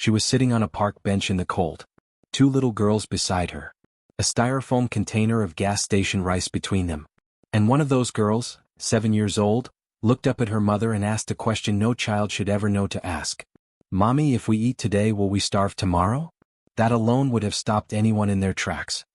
She was sitting on a park bench in the cold. Two little girls beside her. A styrofoam container of gas station rice between them. And one of those girls, 7 years old, looked up at her mother and asked a question no child should ever know to ask. "Mommy, if we eat today, will we starve tomorrow?" That alone would have stopped anyone in their tracks.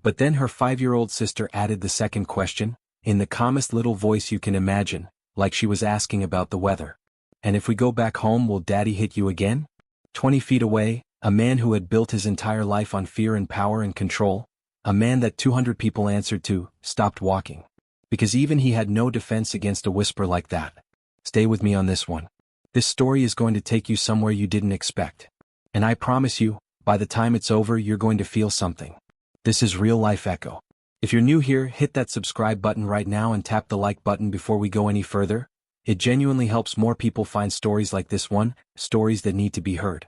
But then her 5-year-old sister added the second question, in the calmest little voice you can imagine, like she was asking about the weather. "And if we go back home, will Daddy hit you again?" 20 feet away, a man who had built his entire life on fear and power and control, a man that 200 people answered to, stopped walking. Because even he had no defense against a whisper like that. Stay with me on this one. This story is going to take you somewhere you didn't expect. And I promise you, by the time it's over, you're going to feel something. This is Real Life Echo. If you're new here, hit that subscribe button right now and tap the like button before we go any further. It genuinely helps more people find stories like this one, stories that need to be heard.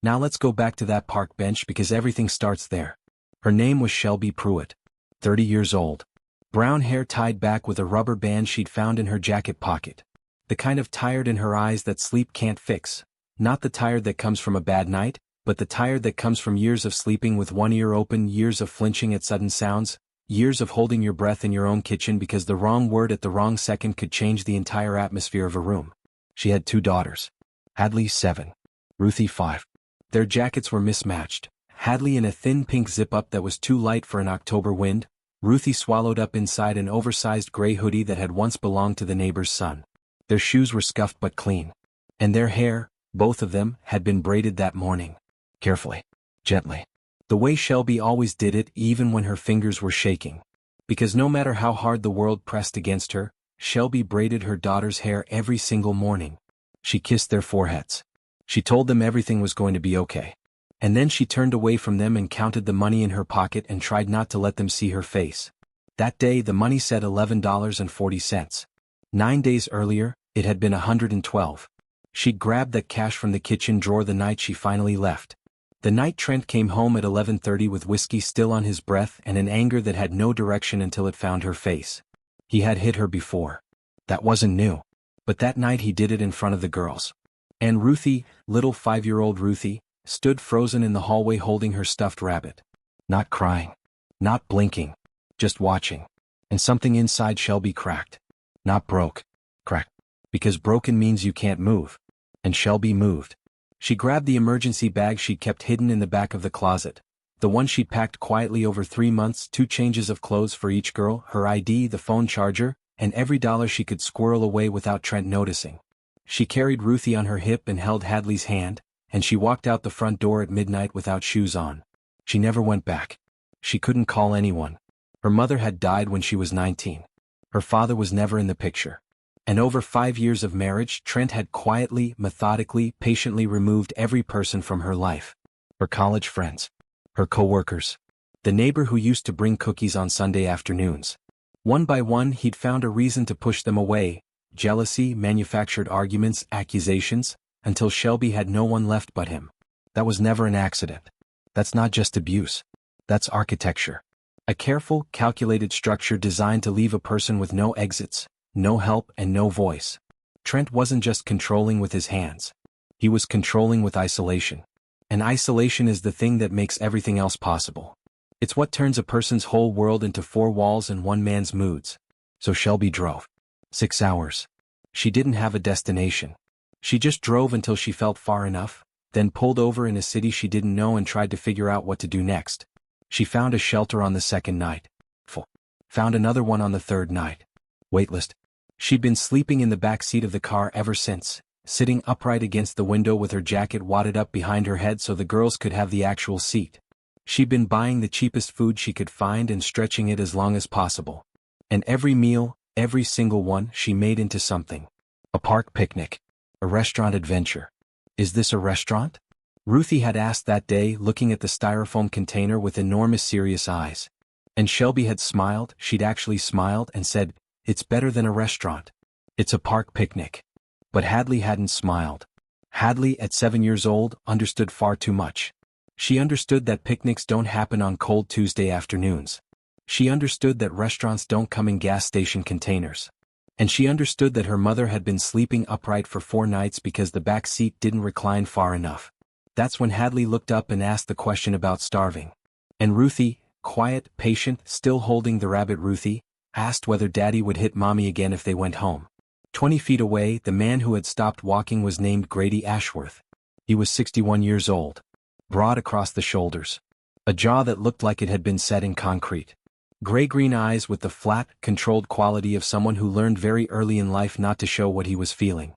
Now let's go back to that park bench because everything starts there. Her name was Shelby Pruitt, 30 years old. Brown hair tied back with a rubber band she'd found in her jacket pocket. The kind of tired in her eyes that sleep can't fix. Not the tired that comes from a bad night, but the tired that comes from years of sleeping with one ear open, years of flinching at sudden sounds, years of holding your breath in your own kitchen because the wrong word at the wrong second could change the entire atmosphere of a room. She had 2 daughters. Hadley, 7. Ruthie, 5. Their jackets were mismatched. Hadley in a thin pink zip-up that was too light for an October wind, Ruthie swallowed up inside an oversized gray hoodie that had once belonged to the neighbor's son. Their shoes were scuffed but clean. And their hair, both of them, had been braided that morning. Carefully. Gently. The way Shelby always did it even when her fingers were shaking. Because no matter how hard the world pressed against her, Shelby braided her daughter's hair every single morning. She kissed their foreheads. She told them everything was going to be okay. And then she turned away from them and counted the money in her pocket and tried not to let them see her face. That day the money said $11.40. 9 days earlier, it had been $112. She'd grabbed that cash from the kitchen drawer the night she finally left. The night Trent came home at 11:30 with whiskey still on his breath and an anger that had no direction until it found her face. He had hit her before. That wasn't new. But that night he did it in front of the girls. And Ruthie, little 5-year-old Ruthie, stood frozen in the hallway holding her stuffed rabbit. Not crying. Not blinking. Just watching. And something inside Shelby cracked. Not broke. Cracked. Because broken means you can't move. And Shelby moved. She grabbed the emergency bag she'd kept hidden in the back of the closet. The one she'd packed quietly over 3 months, 2 changes of clothes for each girl, her ID, the phone charger, and every dollar she could squirrel away without Trent noticing. She carried Ruthie on her hip and held Hadley's hand, and she walked out the front door at midnight without shoes on. She never went back. She couldn't call anyone. Her mother had died when she was 19. Her father was never in the picture. And over 5 years of marriage, Trent had quietly, methodically, patiently removed every person from her life. Her college friends. Her co-workers. The neighbor who used to bring cookies on Sunday afternoons. One by one he'd found a reason to push them away. Jealousy, manufactured arguments, accusations, until Shelby had no one left but him. That was never an accident. That's not just abuse. That's architecture. A careful, calculated structure designed to leave a person with no exits, no help, and no voice. Trent wasn't just controlling with his hands. He was controlling with isolation. And isolation is the thing that makes everything else possible. It's what turns a person's whole world into 4 walls and one man's moods. So Shelby drove. 6 hours. She didn't have a destination. She just drove until she felt far enough, then pulled over in a city she didn't know and tried to figure out what to do next. She found a shelter on the 2nd night. Full. Found another one on the 3rd night. Waitlist. She'd been sleeping in the back seat of the car ever since, sitting upright against the window with her jacket wadded up behind her head so the girls could have the actual seat. She'd been buying the cheapest food she could find and stretching it as long as possible. And every meal, every single one, she made into something. A park picnic. A restaurant adventure. Is this a restaurant? Ruthie had asked that day, looking at the styrofoam container with enormous serious eyes. And Shelby had smiled, she'd actually smiled and said, "It's better than a restaurant. It's a park picnic." But Hadley hadn't smiled. Hadley, at 7 years old, understood far too much. She understood that picnics don't happen on cold Tuesday afternoons. She understood that restaurants don't come in gas station containers. And she understood that her mother had been sleeping upright for 4 nights because the back seat didn't recline far enough. That's when Hadley looked up and asked the question about starving. And Ruthie, quiet, patient, still holding the rabbit Ruthie, asked whether Daddy would hit Mommy again if they went home. 20 feet away, the man who had stopped walking was named Grady Ashworth. He was 61 years old. Broad across the shoulders. A jaw that looked like it had been set in concrete. Gray-green eyes with the flat, controlled quality of someone who learned very early in life not to show what he was feeling.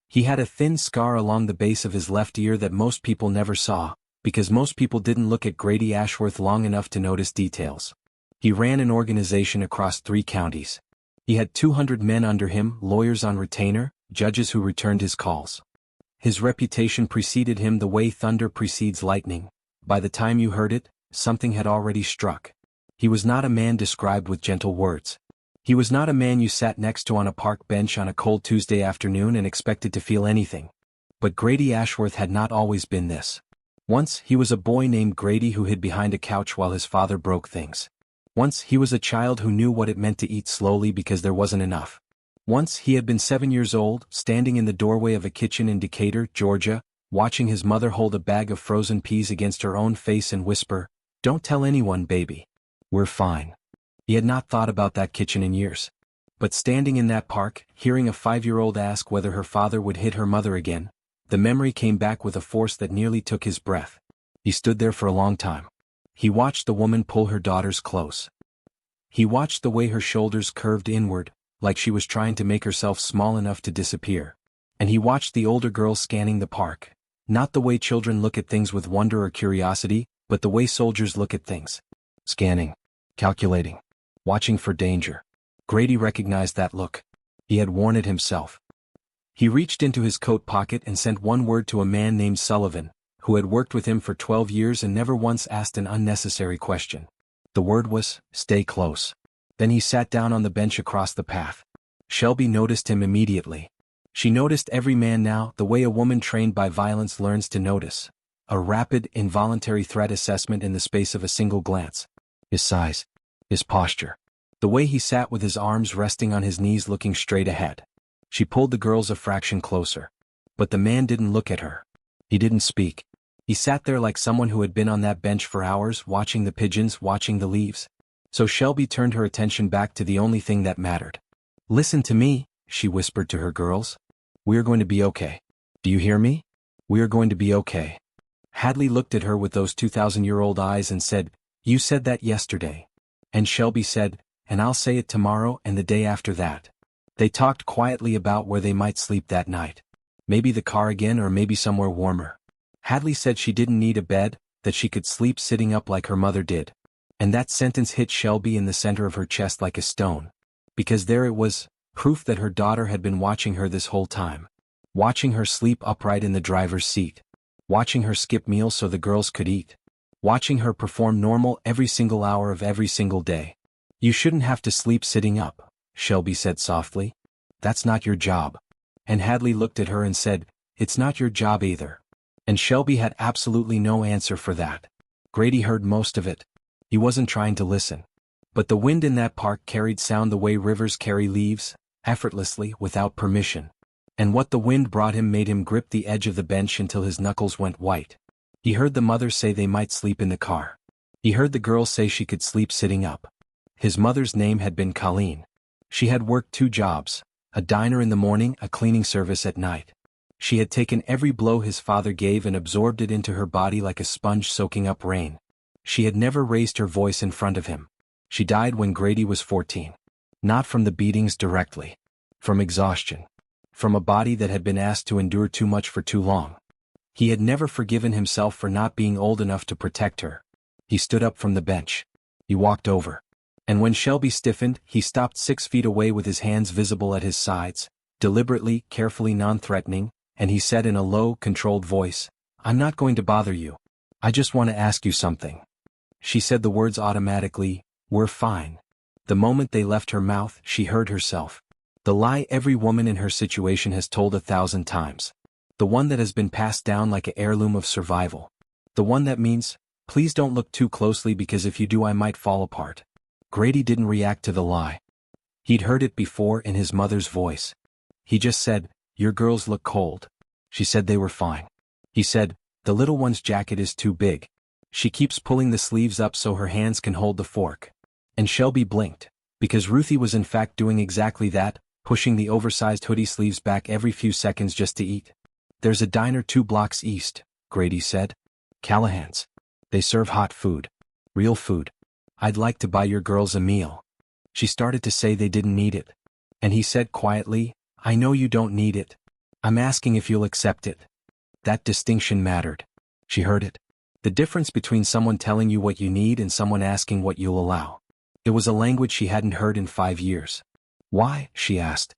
He had a thin scar along the base of his left ear that most people never saw, because most people didn't look at Grady Ashworth long enough to notice details. He ran an organization across 3 counties. He had 200 men under him, lawyers on retainer, judges who returned his calls. His reputation preceded him the way thunder precedes lightning. By the time you heard it, something had already struck. He was not a man described with gentle words. He was not a man you sat next to on a park bench on a cold Tuesday afternoon and expected to feel anything. But Grady Ashworth had not always been this. Once, he was a boy named Grady who hid behind a couch while his father broke things. Once, he was a child who knew what it meant to eat slowly because there wasn't enough. Once, he had been 7 years old, standing in the doorway of a kitchen in Decatur, Georgia, watching his mother hold a bag of frozen peas against her own face and whisper, "Don't tell anyone, baby. We're fine." He had not thought about that kitchen in years. But standing in that park, hearing a 5-year-old ask whether her father would hit her mother again, the memory came back with a force that nearly took his breath. He stood there for a long time. He watched the woman pull her daughters close. He watched the way her shoulders curved inward, like she was trying to make herself small enough to disappear. And he watched the older girl scanning the park, not the way children look at things with wonder or curiosity, but the way soldiers look at things. Scanning. Calculating. Watching for danger. Grady recognized that look. He had worn it himself. He reached into his coat pocket and sent one word to a man named Sullivan, who had worked with him for 12 years and never once asked an unnecessary question. The word was, "Stay close." Then he sat down on the bench across the path. Shelby noticed him immediately. She noticed every man now, the way a woman trained by violence learns to notice. A rapid, involuntary threat assessment in the space of a single glance. His size. His posture. The way he sat with his arms resting on his knees looking straight ahead. She pulled the girls a fraction closer. But the man didn't look at her. He didn't speak. He sat there like someone who had been on that bench for hours, watching the pigeons, watching the leaves. So Shelby turned her attention back to the only thing that mattered. "Listen to me," she whispered to her girls. "We are going to be okay. Do you hear me? We are going to be okay." Hadley looked at her with those 2,000-year-old eyes and said, "You said that yesterday." And Shelby said, "And I'll say it tomorrow and the day after that." They talked quietly about where they might sleep that night. Maybe the car again or maybe somewhere warmer. Hadley said she didn't need a bed, that she could sleep sitting up like her mother did. And that sentence hit Shelby in the center of her chest like a stone. Because there it was, proof that her daughter had been watching her this whole time. Watching her sleep upright in the driver's seat. Watching her skip meals so the girls could eat. Watching her perform normal every single hour of every single day. "You shouldn't have to sleep sitting up," Shelby said softly. "That's not your job." And Hadley looked at her and said, "It's not your job either." And Shelby had absolutely no answer for that. Grady heard most of it. He wasn't trying to listen. But the wind in that park carried sound the way rivers carry leaves, effortlessly, without permission. And what the wind brought him made him grip the edge of the bench until his knuckles went white. He heard the mother say they might sleep in the car. He heard the girl say she could sleep sitting up. His mother's name had been Callahan. She had worked 2 jobs, a diner in the morning, a cleaning service at night. She had taken every blow his father gave and absorbed it into her body like a sponge soaking up rain. She had never raised her voice in front of him. She died when Grady was 14. Not from the beatings directly. From exhaustion. From a body that had been asked to endure too much for too long. He had never forgiven himself for not being old enough to protect her. He stood up from the bench. He walked over. And when Shelby stiffened, he stopped 6 feet away with his hands visible at his sides, deliberately, carefully non-threatening, and he said in a low, controlled voice, "I'm not going to bother you. I just want to ask you something." She said the words automatically, "We're fine." The moment they left her mouth, she heard herself. The lie every woman in her situation has told 1,000 times. The one that has been passed down like an heirloom of survival. The one that means, "Please don't look too closely because if you do I might fall apart." Grady didn't react to the lie. He'd heard it before in his mother's voice. He just said, "Your girls look cold." She said they were fine. He said, The little one's jacket is too big. She keeps pulling the sleeves up so her hands can hold the fork. And Shelby blinked, because Ruthie was in fact doing exactly that, pushing the oversized hoodie sleeves back every few seconds just to eat. There's a diner 2 blocks east, Grady said. Callahan's. They serve hot food. Real food. I'd like to buy your girls a meal. She started to say they didn't need it. And he said quietly, I know you don't need it. I'm asking if you'll accept it. That distinction mattered. She heard it. The difference between someone telling you what you need and someone asking what you'll allow. It was a language she hadn't heard in 5 years. Why? She asked.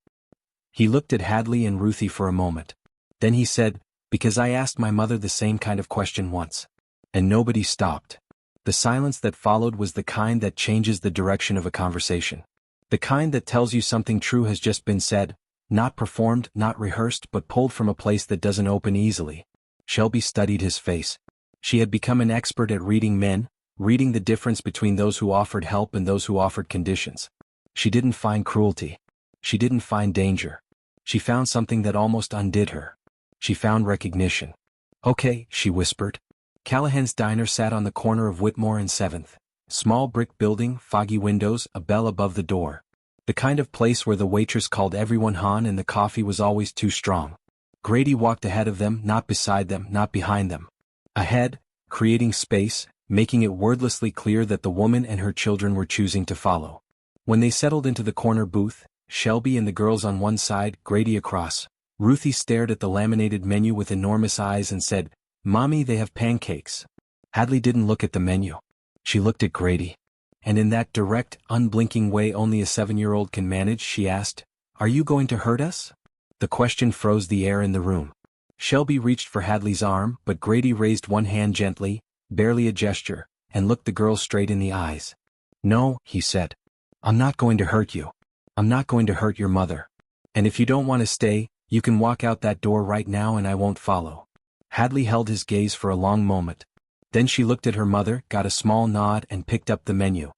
He looked at Hadley and Ruthie for a moment. Then he said, because I asked my mother the same kind of question once. And nobody stopped. The silence that followed was the kind that changes the direction of a conversation. The kind that tells you something true has just been said, not performed, not rehearsed, but pulled from a place that doesn't open easily. Shelby studied his face. She had become an expert at reading men, reading the difference between those who offered help and those who offered conditions. She didn't find cruelty. She didn't find danger. She found something that almost undid her. She found recognition. Okay, she whispered. Callahan's diner sat on the corner of Whitmore and 7th. Small brick building, foggy windows, a bell above the door. The kind of place where the waitress called everyone hon and the coffee was always too strong. Grady walked ahead of them, not beside them, not behind them. Ahead, creating space, making it wordlessly clear that the woman and her children were choosing to follow. When they settled into the corner booth, Shelby and the girls on one side, Grady across, Ruthie stared at the laminated menu with enormous eyes and said, Mommy, they have pancakes. Hadley didn't look at the menu. She looked at Grady. And in that direct, unblinking way only a 7-year-old can manage, she asked, Are you going to hurt us? The question froze the air in the room. Shelby reached for Hadley's arm, but Grady raised one hand gently, barely a gesture, and looked the girl straight in the eyes. No, he said. I'm not going to hurt you. I'm not going to hurt your mother. And if you don't want to stay, you can walk out that door right now and I won't follow. Hadley held his gaze for a long moment. Then she looked at her mother, got a small nod and picked up the menu.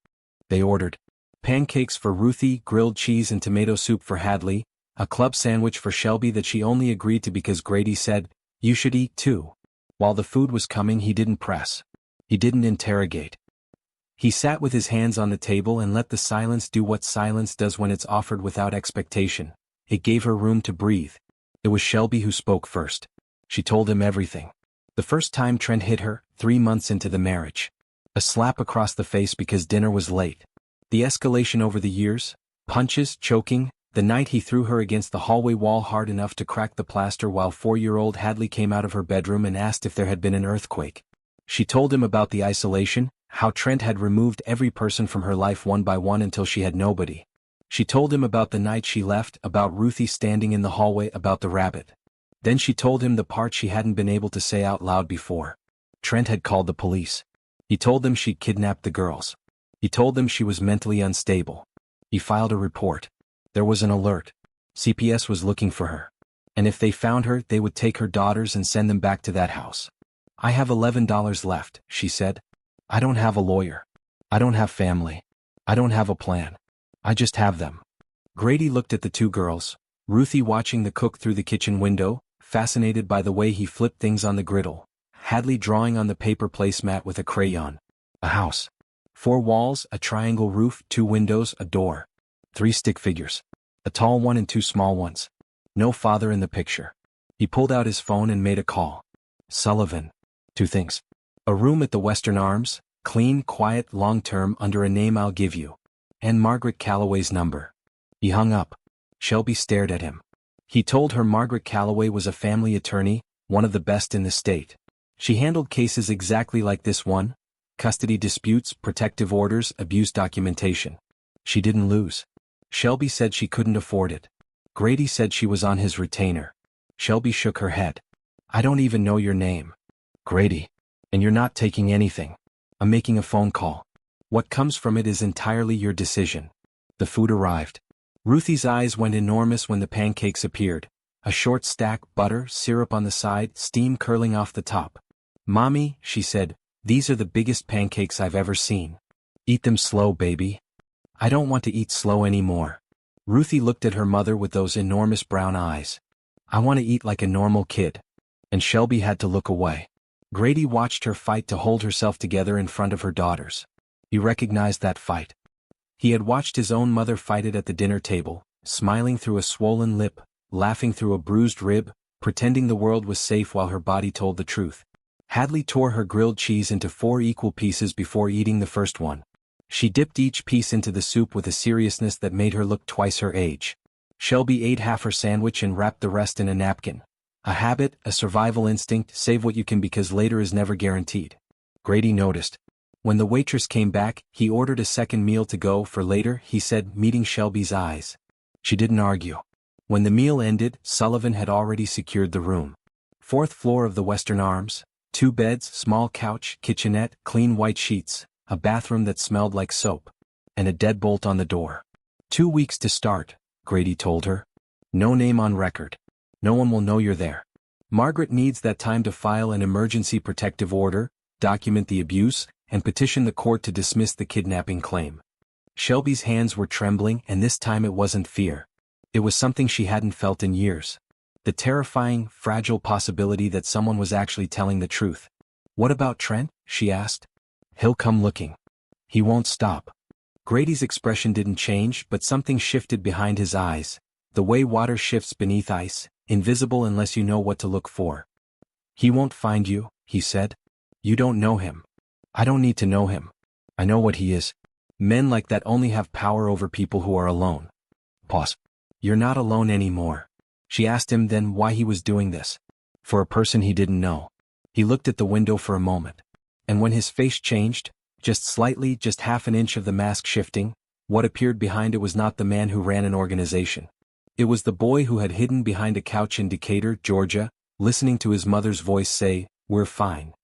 They ordered pancakes for Ruthie, grilled cheese and tomato soup for Hadley, a club sandwich for Shelby that she only agreed to because Grady said, You should eat too. While the food was coming, he didn't press. He didn't interrogate. He sat with his hands on the table and let the silence do what silence does when it's offered without expectation. It gave her room to breathe. It was Shelby who spoke first. She told him everything. The first time Trent hit her, 3 months into the marriage. A slap across the face because dinner was late. The escalation over the years, punches, choking, the night he threw her against the hallway wall hard enough to crack the plaster while 4-year-old Hadley came out of her bedroom and asked if there had been an earthquake. She told him about the isolation, how Trent had removed every person from her life one by one until she had nobody. She told him about the night she left, about Ruthie standing in the hallway, about the rabbit. Then she told him the part she hadn't been able to say out loud before. Trent had called the police. He told them she'd kidnapped the girls. He told them she was mentally unstable. He filed a report. There was an alert. CPS was looking for her. And if they found her, they would take her daughters and send them back to that house. I have $11 left, she said. I don't have a lawyer. I don't have family. I don't have a plan. I just have them. Grady looked at the 2 girls, Ruthie watching the cook through the kitchen window, fascinated by the way he flipped things on the griddle. Hadley drawing on the paper placemat with a crayon. A house. 4 walls, a triangle roof, 2 windows, a door. 3 stick figures. A tall one and 2 small ones. No father in the picture. He pulled out his phone and made a call. Sullivan. 2 things. A room at the Western Arms, clean, quiet, long-term, under a name I'll give you. And Margaret Calloway's number. He hung up. Shelby stared at him. He told her Margaret Calloway was a family attorney, one of the best in the state. She handled cases exactly like this one: custody disputes, protective orders, abuse documentation. She didn't lose. Shelby said she couldn't afford it. Grady said she was on his retainer. Shelby shook her head. I don't even know your name. Grady. And you're not taking anything. I'm making a phone call. What comes from it is entirely your decision. The food arrived. Ruthie's eyes went enormous when the pancakes appeared. A short stack, butter, syrup on the side, steam curling off the top. Mommy, she said, these are the biggest pancakes I've ever seen. Eat them slow, baby. I don't want to eat slow anymore. Ruthie looked at her mother with those enormous brown eyes. I want to eat like a normal kid. And Shelby had to look away. Grady watched her fight to hold herself together in front of her daughters. He recognized that fight. He had watched his own mother fight it at the dinner table, smiling through a swollen lip, laughing through a bruised rib, pretending the world was safe while her body told the truth. Hadley tore her grilled cheese into 4 equal pieces before eating the first one. She dipped each piece into the soup with a seriousness that made her look twice her age. Shelby ate half her sandwich and wrapped the rest in a napkin. A habit, a survival instinct, save what you can because later is never guaranteed. Grady noticed. When the waitress came back, he ordered a second meal to go for later, he said, meeting Shelby's eyes. She didn't argue. When the meal ended, Sullivan had already secured the room. 4th floor of the Western Arms, 2 beds, small couch, kitchenette, clean white sheets, a bathroom that smelled like soap, and a deadbolt on the door. 2 weeks to start, Grady told her. No name on record. No one will know you're there. Margaret needs that time to file an emergency protective order, document the abuse, and petition the court to dismiss the kidnapping claim. Shelby's hands were trembling, and this time it wasn't fear. It was something she hadn't felt in years. The terrifying, fragile possibility that someone was actually telling the truth. What about Trent? She asked. He'll come looking. He won't stop. Grady's expression didn't change, but something shifted behind his eyes, the way water shifts beneath ice, invisible unless you know what to look for. He won't find you, he said. You don't know him. I don't need to know him. I know what he is. Men like that only have power over people who are alone. Pause. You're not alone anymore. She asked him then why he was doing this. For a person he didn't know. He looked at the window for a moment. And when his face changed, just slightly, just half an inch of the mask shifting, what appeared behind it was not the man who ran an organization. It was the boy who had hidden behind a couch in Decatur, Georgia, listening to his mother's voice say, "We're fine."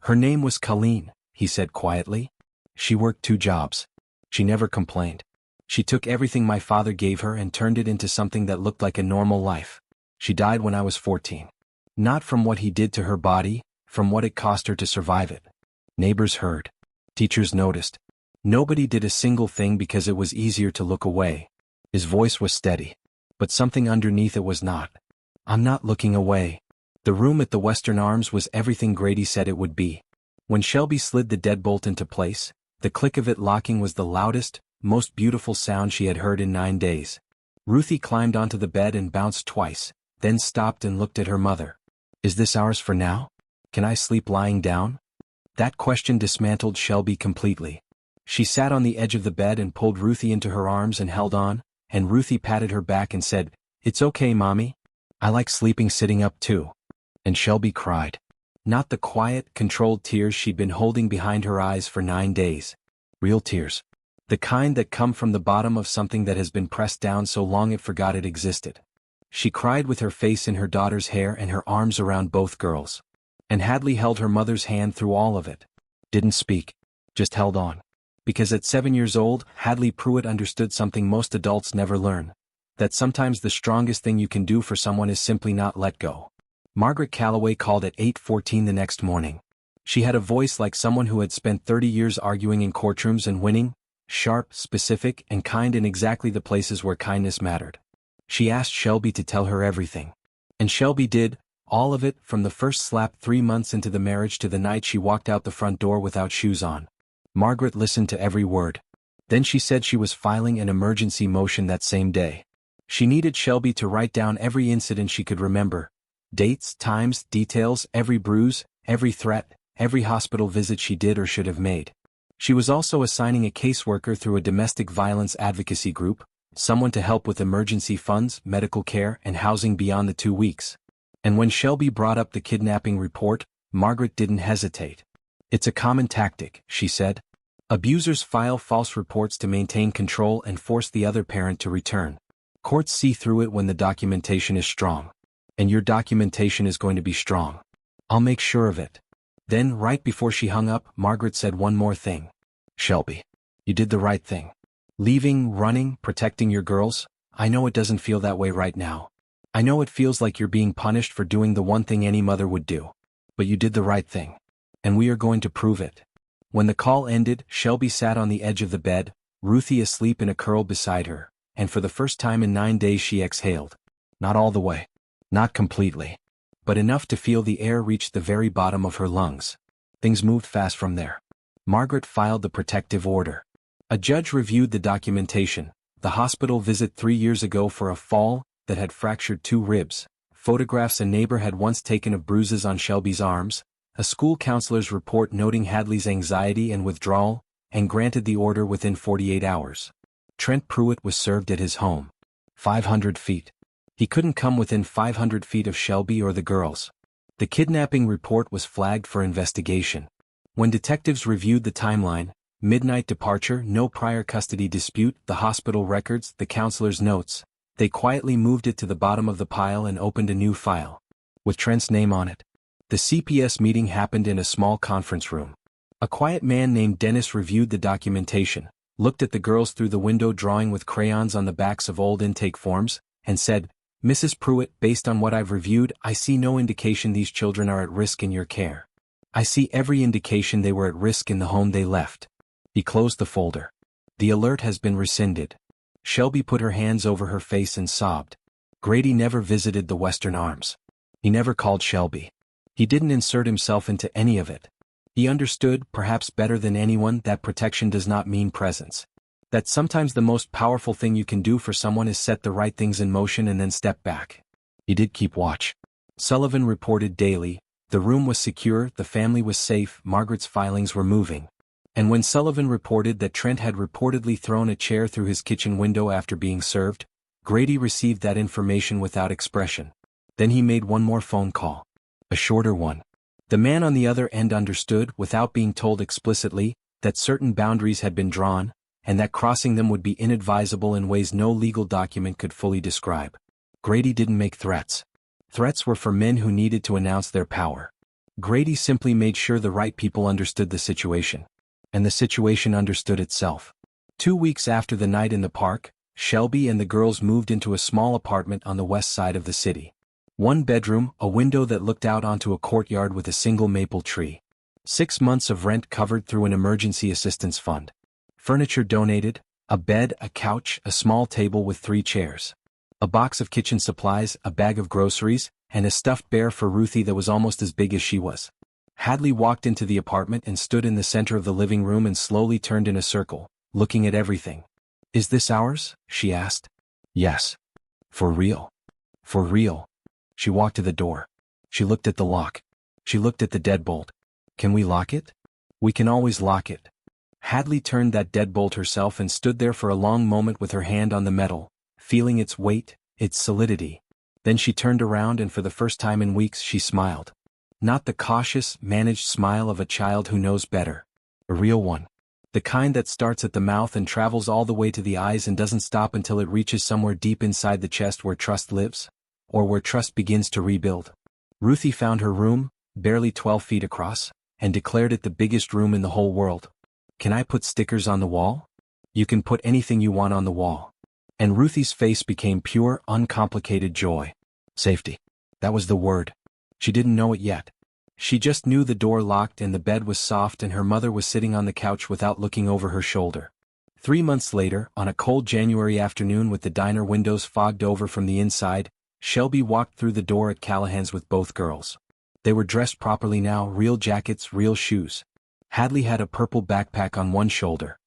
Her name was Colleen, he said quietly. She worked 2 jobs. She never complained. She took everything my father gave her and turned it into something that looked like a normal life. She died when I was 14. Not from what he did to her body, from what it cost her to survive it. Neighbors heard. Teachers noticed. Nobody did a single thing because it was easier to look away. His voice was steady. But something underneath it was not. I'm not looking away. The room at the Western Arms was everything Grady said it would be. When Shelby slid the deadbolt into place, the click of it locking was the loudest, most beautiful sound she had heard in 9 days. Ruthie climbed onto the bed and bounced twice, then stopped and looked at her mother. Is this ours for now? Can I sleep lying down? That question dismantled Shelby completely. She sat on the edge of the bed and pulled Ruthie into her arms and held on, and Ruthie patted her back and said, "It's okay, Mommy. I like sleeping sitting up too." And Shelby cried. Not the quiet, controlled tears she'd been holding behind her eyes for 9 days. Real tears. The kind that come from the bottom of something that has been pressed down so long it forgot it existed. She cried with her face in her daughter's hair and her arms around both girls. And Hadley held her mother's hand through all of it. Didn't speak. Just held on. Because at 7 years old, Hadley Pruitt understood something most adults never learn. That sometimes the strongest thing you can do for someone is simply not let go. Margaret Calloway called at 8:14 the next morning. She had a voice like someone who had spent 30 years arguing in courtrooms and winning, sharp, specific, and kind in exactly the places where kindness mattered. She asked Shelby to tell her everything. And Shelby did, all of it, from the first slap 3 months into the marriage to the night she walked out the front door without shoes on. Margaret listened to every word. Then she said she was filing an emergency motion that same day. She needed Shelby to write down every incident she could remember. Dates, times, details, every bruise, every threat, every hospital visit she did or should have made. She was also assigning a caseworker through a domestic violence advocacy group, someone to help with emergency funds, medical care, and housing beyond the 2 weeks. And when Shelby brought up the kidnapping report, Margaret didn't hesitate. It's a common tactic, she said. Abusers file false reports to maintain control and force the other parent to return. Courts see through it when the documentation is strong. And your documentation is going to be strong. I'll make sure of it. Then, right before she hung up, Margaret said one more thing. Shelby, you did the right thing. Leaving, running, protecting your girls, I know it doesn't feel that way right now. I know it feels like you're being punished for doing the one thing any mother would do. But you did the right thing. And we are going to prove it. When the call ended, Shelby sat on the edge of the bed, Ruthie asleep in a curl beside her, and for the first time in 9 days she exhaled. Not all the way. Not completely. but enough to feel the air reach the very bottom of her lungs. Things moved fast from there. Margaret filed the protective order. A judge reviewed the documentation, the hospital visit 3 years ago for a fall that had fractured 2 ribs, photographs a neighbor had once taken of bruises on Shelby's arms, a school counselor's report noting Hadley's anxiety and withdrawal, and granted the order within 48 hours. Trent Pruitt was served at his home. 500 feet. He couldn't come within 500 feet of Shelby or the girls. The kidnapping report was flagged for investigation. When detectives reviewed the timeline, midnight departure, no prior custody dispute, the hospital records, the counselor's notes, they quietly moved it to the bottom of the pile and opened a new file. With Trent's name on it. The CPS meeting happened in a small conference room. A quiet man named Dennis reviewed the documentation, looked at the girls through the window drawing with crayons on the backs of old intake forms, and said, "Mrs. Pruitt, based on what I've reviewed, I see no indication these children are at risk in your care. I see every indication they were at risk in the home they left." He closed the folder. "The alert has been rescinded." Shelby put her hands over her face and sobbed. Grady never visited the Western Arms. He never called Shelby. He didn't insert himself into any of it. He understood, perhaps better than anyone, that protection does not mean presence. That sometimes the most powerful thing you can do for someone is set the right things in motion and then step back. He did keep watch. Sullivan reported daily, the room was secure, the family was safe, Margaret's filings were moving. And when Sullivan reported that Trent had reportedly thrown a chair through his kitchen window after being served, Grady received that information without expression. Then he made one more phone call. A shorter one. The man on the other end understood, without being told explicitly, that certain boundaries had been drawn, and that crossing them would be inadvisable in ways no legal document could fully describe. Grady didn't make threats. Threats were for men who needed to announce their power. Grady simply made sure the right people understood the situation. And the situation understood itself. 2 weeks after the night in the park, Shelby and the girls moved into a small apartment on the west side of the city. 1 bedroom, a window that looked out onto a courtyard with a single maple tree. 6 months of rent covered through an emergency assistance fund. Furniture donated, a bed, a couch, a small table with 3 chairs. A box of kitchen supplies, a bag of groceries, and a stuffed bear for Ruthie that was almost as big as she was. Hadley walked into the apartment and stood in the center of the living room and slowly turned in a circle, looking at everything. "Is this ours?" she asked. "Yes." "For real?" "For real." She walked to the door. She looked at the lock. She looked at the deadbolt. "Can we lock it?" "We can always lock it." Hadley turned that deadbolt herself and stood there for a long moment with her hand on the metal, feeling its weight, its solidity. Then she turned around and for the first time in weeks she smiled. Not the cautious, managed smile of a child who knows better. A real one. The kind that starts at the mouth and travels all the way to the eyes and doesn't stop until it reaches somewhere deep inside the chest where trust lives, or where trust begins to rebuild. Ruthie found her room, barely 12 feet across, and declared it the biggest room in the whole world. "Can I put stickers on the wall?" "You can put anything you want on the wall." And Ruthie's face became pure, uncomplicated joy. Safety. That was the word. She didn't know it yet. She just knew the door locked and the bed was soft and her mother was sitting on the couch without looking over her shoulder. 3 months later, on a cold January afternoon with the diner windows fogged over from the inside, Shelby walked through the door at Callahan's with both girls. They were dressed properly now, real jackets, real shoes. Hadley had a purple backpack on one shoulder.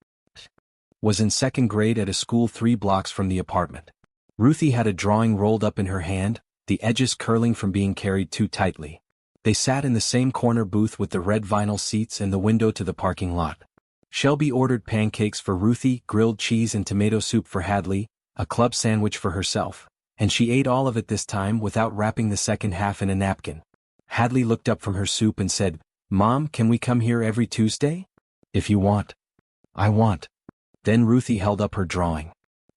Was in 2nd grade at a school 3 blocks from the apartment. Ruthie had a drawing rolled up in her hand, the edges curling from being carried too tightly. They sat in the same corner booth with the red vinyl seats and the window to the parking lot. Shelby ordered pancakes for Ruthie, grilled cheese and tomato soup for Hadley, a club sandwich for herself, and she ate all of it this time without wrapping the second half in a napkin. Hadley looked up from her soup and said, "Mom, can we come here every Tuesday?" "If you want." "I want." Then Ruthie held up her drawing.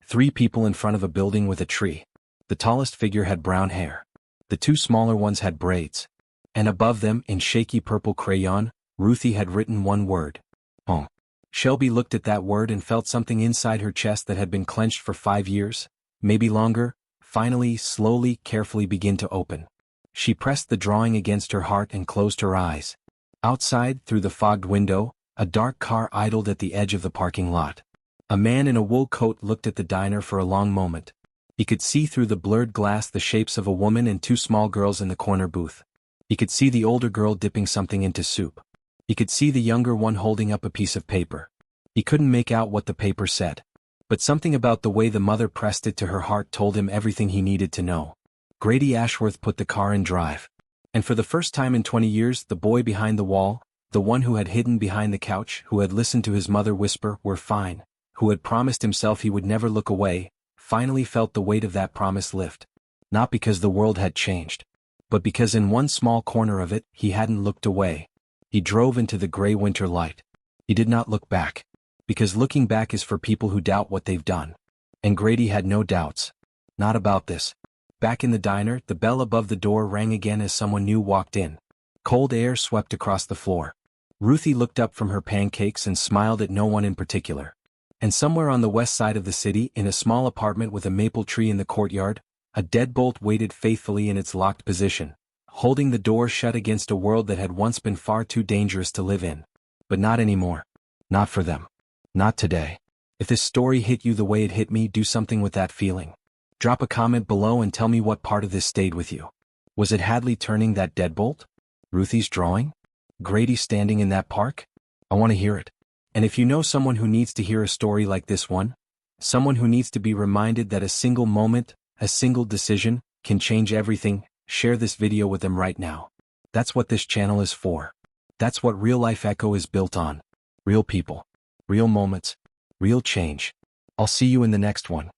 3 people in front of a building with a tree. The tallest figure had brown hair. The 2 smaller ones had braids. And above them, in shaky purple crayon, Ruthie had written one word. Home. Shelby looked at that word and felt something inside her chest that had been clenched for 5 years, maybe longer, finally, slowly, carefully begin to open. She pressed the drawing against her heart and closed her eyes. Outside, through the fogged window, a dark car idled at the edge of the parking lot. A man in a wool coat looked at the diner for a long moment. He could see through the blurred glass the shapes of a woman and two small girls in the corner booth. He could see the older girl dipping something into soup. He could see the younger one holding up a piece of paper. He couldn't make out what the paper said. But something about the way the mother pressed it to her heart told him everything he needed to know. Grady Ashworth put the car in drive. And for the first time in 20 years, the boy behind the wall, the one who had hidden behind the couch, who had listened to his mother whisper, "We're fine," who had promised himself he would never look away, finally felt the weight of that promise lift. Not because the world had changed, but because in one small corner of it, he hadn't looked away. He drove into the gray winter light. He did not look back. Because looking back is for people who doubt what they've done. And Grady had no doubts. Not about this. Back in the diner, the bell above the door rang again as someone new walked in. Cold air swept across the floor. Ruthie looked up from her pancakes and smiled at no one in particular. And somewhere on the west side of the city, in a small apartment with a maple tree in the courtyard, a deadbolt waited faithfully in its locked position, holding the door shut against a world that had once been far too dangerous to live in. But not anymore. Not for them. Not today. If this story hit you the way it hit me, do something with that feeling. Drop a comment below and tell me what part of this stayed with you. Was it Hadley turning that deadbolt? Ruthie's drawing? Grady standing in that park? I want to hear it. And if you know someone who needs to hear a story like this one, someone who needs to be reminded that a single moment, a single decision, can change everything, share this video with them right now. That's what this channel is for. That's what Real Life Echo is built on. Real people. Real moments. Real change. I'll see you in the next one.